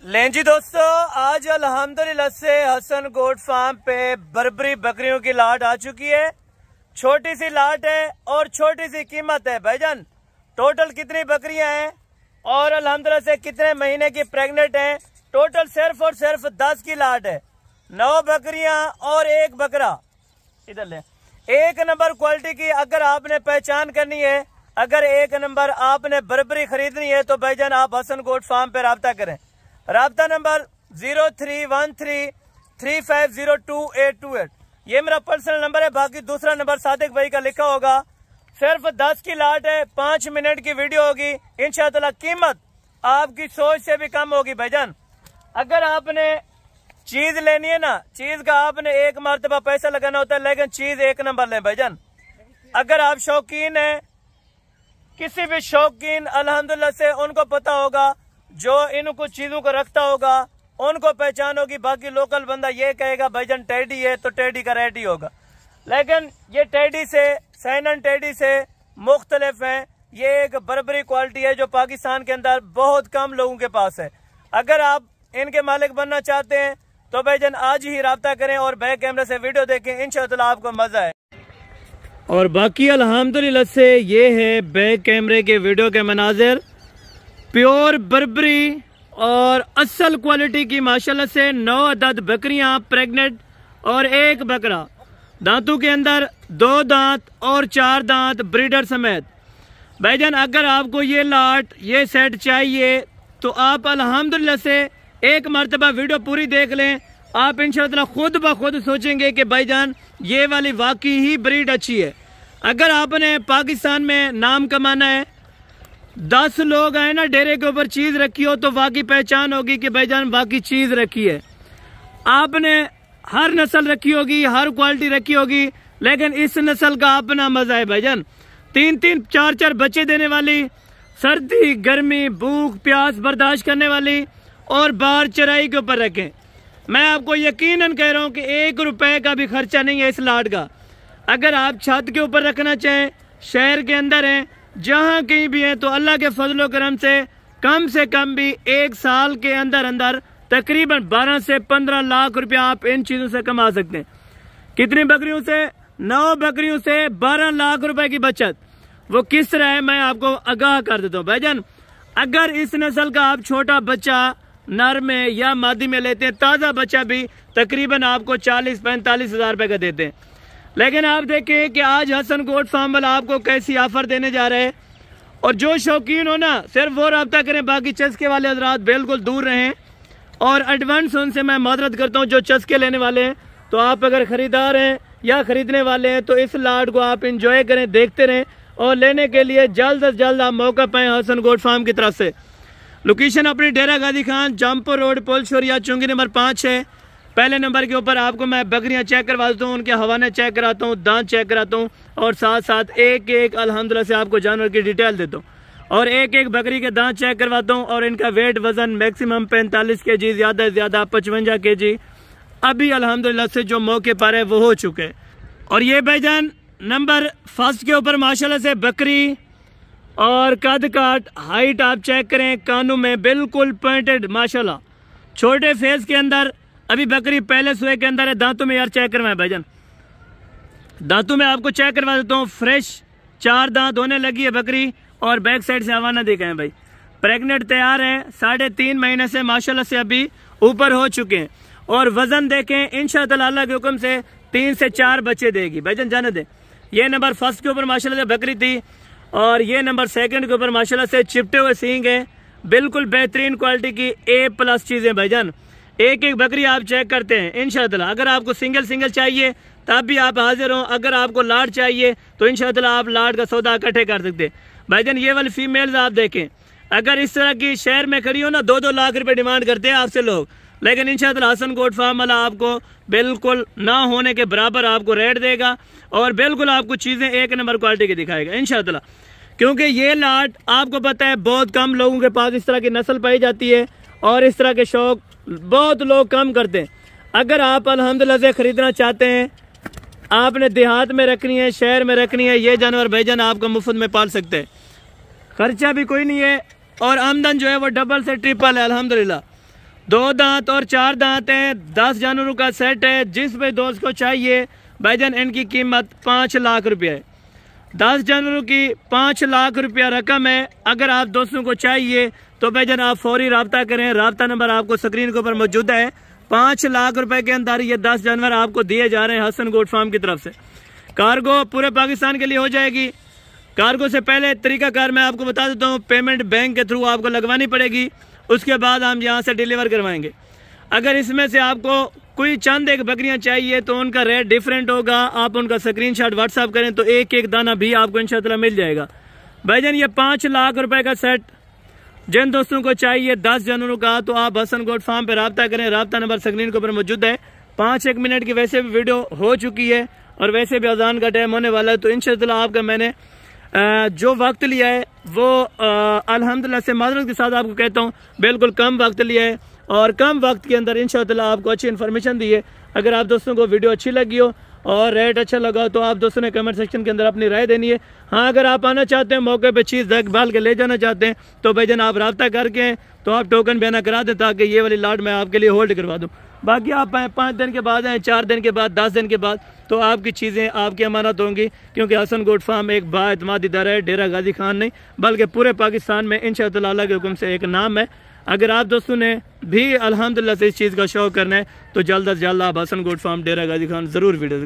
लें जी दोस्तों, आज अल्हम्दुलिल्लाह से हसन गोट फार्म पे बर्बरी बकरियों की लाट आ चुकी है। छोटी सी लाट है और छोटी सी कीमत है। भाईजान टोटल कितनी बकरियां हैं और अल्हम्दुलिल्लाह से कितने महीने की प्रेग्नेंट हैं? टोटल सिर्फ और सिर्फ 10 की लाट है। 9 बकरियां और 1 बकरा। इधर ले, 1 नंबर क्वालिटी की अगर आपने पहचान करनी है, अगर 1 नंबर आपने बर्बरी खरीदनी है तो भाईजान आप हसन गोट फार्म पे राब्ता करें। राब्ता नंबर 031335022828। ये मेरा पर्सनल नंबर है। बाकी दूसरा नंबर सादिक भाई का लिखा होगा। सिर्फ 10 की लाट है, 5 मिनट की वीडियो होगी इंशाअल्लाह। कीमत आपकी सोच से भी कम होगी भाईजान। अगर आपने चीज लेनी है ना, चीज का आपने एक मरतबा पैसा लगाना होता है, लेकिन चीज 1 नंबर लें भाईजान। अगर आप शौकीन है, किसी भी शौकीन अल्हम्दुलिल्लाह से उनको पता होगा, जो इनको चीजों को रखता होगा उनको पहचान होगी। बाकी लोकल बंदा ये कहेगा भाईजान टेडी है तो टेडी का रेट ही होगा, लेकिन ये टेडी से सैनन टेडी से मुख्तलिफ है। ये एक बर्बरी क्वालिटी है जो पाकिस्तान के अंदर बहुत कम लोगों के पास है। अगर आप इनके मालिक बनना चाहते हैं तो भाईजान आज ही राब्ता करें और बैक कैमरे से वीडियो देखें, इंशाअल्लाह आपको मजा है। और बाकी अल्हम्दुलिल्लाह से ये है बैक कैमरे के वीडियो के मनाजिर। प्योर बर्बरी और असल क्वालिटी की माशाल्लाह से 9 अदद बकरियां प्रेग्नेंट और 1 बकरा। दांतों के अंदर 2 दांत और 4 दांत ब्रीडर समेत। भाईजान अगर आपको ये लाट ये सेट चाहिए तो आप अल्हम्दुलिल्लाह से एक मरतबा वीडियो पूरी देख लें। आप इंशाअल्लाह खुद ब खुद सोचेंगे कि भाईजान ये वाली वाकई ही ब्रीड अच्छी है। अगर आपने पाकिस्तान में नाम कमाना है, 10 लोग आए ना डेरे के ऊपर चीज रखी हो तो वाकई पहचान होगी कि भाईजान वाकई चीज रखी है। आपने हर नस्ल रखी होगी, हर क्वालिटी रखी होगी, लेकिन इस नस्ल का अपना मजा है भाईजान। 3-3 4-4 बच्चे देने वाली, सर्दी गर्मी भूख प्यास बर्दाश्त करने वाली और बाहर चराई के ऊपर रखें। मैं आपको यकीनन कह रहा हूं कि 1 रुपए का भी खर्चा नहीं है इस लाट का। अगर आप छत के ऊपर रखना चाहें, शहर के अंदर हैं, जहां कहीं भी हैं, तो अल्लाह के फजलो करम से कम भी 1 साल के अंदर अंदर तकरीबन 12 से 15 लाख रुपया आप इन चीजों से कमा सकते हैं। कितनी बकरियों से? 9 बकरियों से 12 लाख रुपए की बचत। वो किस तरह है मैं आपको आगाह कर देता हूँ भाईजान। अगर इस नस्ल का आप छोटा बच्चा नर में या मादी में लेते हैं, ताजा बच्चा भी तकरीबन आपको 40-45 हजार रुपए का देते हैं। लेकिन आप देखें कि आज हसन गोट फार्म वाला आपको कैसी ऑफर देने जा रहे हैं। और जो शौकीन हो ना, सिर्फ वो रब्ता करें, बाकी चस्के वाले हजरात बिल्कुल दूर रहें। और एडवांस उनसे मैं मादरत करता हूँ जो चस्के लेने वाले हैं। तो आप अगर खरीदार हैं या खरीदने वाले हैं तो इस लाट को आप इंजॉय करें, देखते रहें और लेने के लिए जल्द से जल्द आप मौका पाएं हसन गोट फार्म की तरफ से। लोकेशन अपनी डेरा गाजी खान, जामपुर रोड, पोलशोर या चुंगी नंबर 5 है। पहले नंबर के ऊपर आपको मैं बकरियां चेक करवा देता हूँ, उनके हवाने चेक कराता हूँ, दांत चेक कराता हूँ और साथ साथ एक अल्हम्दुलिल्लाह से आपको जानवर की डिटेल देता हूँ और एक बकरी के दांत चेक करवाता हूँ। और इनका वेट वजन मैक्सिमम 45 kg, ज़्यादा से ज़्यादा 55 kg अभी अल्हम्दुलिल्लाह से जो मौके पर है वो हो चुके। और ये भाईजान नंबर 1 के ऊपर माशाल्लाह से बकरी और कद काट हाइट आप चेक करें, कानों में बिल्कुल पॉइंटेड माशाल्लाह। छोटे फेस के अंदर अभी बकरी पहले सुए के अंदर है। दांतों में यार चेक करवाएं भाईजान, दांतों में आपको चेक करवा देता हूँ। फ्रेश 4 दांत होने लगी है बकरी और बैक साइड से हवाना दिखाएं भाई। प्रेग्नेंट तैयार है, 3.5 महीने से माशाल्लाह से अभी ऊपर हो चुके हैं। और वजन देखें इंशाअल्लाह अल्लाह के हुक्म से 3 से 4 बच्चे देगी भाईजान, जाने दे। ये नंबर 1 के ऊपर माशाल्लाह से बकरी थी और ये नंबर 2 के ऊपर माशाल्लाह से चिपटे हुए सींग है। बिल्कुल बेहतरीन क्वालिटी की A+ चीजें भाईजान। एक बकरी आप चेक करते हैं इंशाअल्लाह। अगर आपको सिंगल चाहिए तब भी आप हाजिर हो। अगर आपको लाट चाहिए तो इंशाअल्लाह आप लाट का सौदा इकट्ठे कर सकते हैं भाईजान। ये वाली फीमेल्स आप देखें, अगर इस तरह की शहर में खड़ी हो ना, 2-2 लाख रुपए डिमांड करते हैं आपसे लोग, लेकिन इंशाअल्लाह हसन गोट फार्म वाला आपको बिल्कुल ना होने के बराबर आपको रेट देगा और बिल्कुल आपको चीजें 1 नंबर क्वालिटी की दिखाएगा इंशाअल्लाह। क्योंकि ये लाट आपको पता है बहुत कम लोगों के पास इस तरह की नस्ल पाई जाती है और इस तरह के शौक बहुत लोग कम करते हैं। अगर आप अल्हम्दुलिल्लाह से खरीदना चाहते हैं, आपने देहात में रखनी है, शहर में रखनी है, ये जानवर भाईजान आपको मुफ्त में पाल सकते हैं। खर्चा भी कोई नहीं है और आमदन जो है वो डबल से ट्रिपल है अल्हम्दुलिल्लाह। 2 दांत और 4 दांत हैं, 10 जानवरों का सेट है। जिस भाई दोस्त को चाहिए भाईजान, इनकी कीमत 5 लाख रुपया है। 10 जानवरों की 5 लाख रुपया रकम है। अगर आप दोस्तों को चाहिए तो भाईजान आप फौरी रब्ता करें। रब्ता नंबर आपको स्क्रीन के ऊपर मौजूद है। 5 लाख रुपए के अंदर ये 10 जानवर आपको दिए जा रहे हैं हसन गोट फार्म की तरफ से। कार्गो पूरे पाकिस्तान के लिए हो जाएगी। कार्गो से पहले तरीकाकार मैं आपको बता देता हूँ, पेमेंट बैंक के थ्रू आपको लगवानी पड़ेगी, उसके बाद हम यहाँ से डिलीवर करवाएंगे। अगर इसमें से आपको कोई चंद एक बकरियां चाहिए तो उनका रेट डिफरेंट होगा। आप उनका स्क्रीनशॉट व्हाट्सएप करें तो एक एक दाना भी आपको इंशाल्लाह मिल जाएगा। भाईजान ये 5 लाख रुपए का सेट जिन दोस्तों को चाहिए 10 जानवरों का, तो आप हसन गोट फार्म पे रब्ता करें। रब्ता नंबर स्क्रीन के ऊपर मौजूद है। 5-1 मिनट की वैसे भी वीडियो हो चुकी है और वैसे भी अजान का टाइम होने वाला है, तो इंशाल्लाह आपका मैंने जो वक्त लिया है वो अल्हम्दुलिल्लाह से माजरत के साथ आपको कहता हूँ बिल्कुल कम वक्त लिया है और कम वक्त के अंदर इंशाल्लाह आपको अच्छी इन्फॉर्मेशन दी है। अगर आप दोस्तों को वीडियो अच्छी लगी हो और रेट अच्छा लगा तो आप दोस्तों ने कमेंट सेक्शन के अंदर अपनी राय देनी है। हाँ, अगर आप आना चाहते हैं, मौके पे चीज़ देखभाल के ले जाना चाहते हैं, तो भाईजान आप रब्ता करके तो आप टोकन बयाना करा दें ताकि ये वाली लाट मैं आपके लिए होल्ड करवा दूँ। बाकी आप 5 दिन के बाद आएँ, 4 दिन के बाद, 10 दिन के बाद, तो आपकी चीज़ें आपकी अमानत होंगी, क्योंकि हसन गोट फार्म एक बाएतमाद इदारा है। डेरा गाजी खान नहीं बल्कि पूरे पाकिस्तान में इंशाअल्लाह अल्लाह के हुक्म से एक नाम है। अगर आप दोस्तों ने भी अल्हम्दुलिल्लाह से इस चीज़ का शौक़ करना है तो जल्द अज जल्द आप हसन गोट फार्म डेरा गाजी खान ज़रूर वीडियो